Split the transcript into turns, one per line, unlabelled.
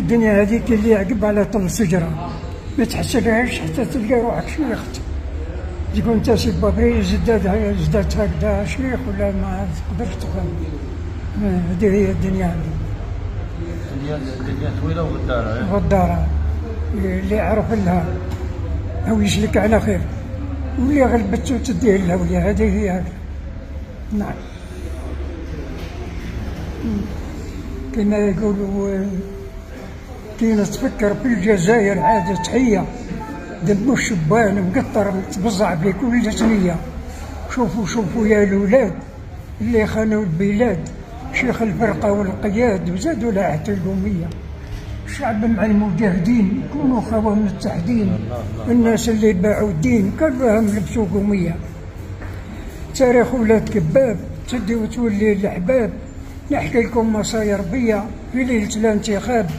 الدنيا هذيك اللي يعقب على طل الشجرة ما تحسبهاش حتى تلقى روحك شيخت. تقول انت سي بابري زداد هكذا شيخ ولا ما تقدرش تفهم. هذه هي الدنيا.
الدنيا طويلة وغدارة.
غدارة اللي يعرف لها أو يسلك على خير واللي غلبته تديه الهوية. هذه هي. نعم. كما يقولوا كي نتفكر في الجزائر عاد تحية دم الشبان مقطر متبزع في كل ثنية. شوفوا يا الأولاد اللي خانوا البلاد، شيخ الفرقة والقياد وزادوا لها القومية. الشعب مع المجاهدين يكونوا خوا متحدين. الناس اللي باعوا الدين كلهم لبسوا قومية. تاريخ ولاد كباب تدي وتولي الأحباب. نحكي لكم مصاير بيا في ليلة الانتخاب.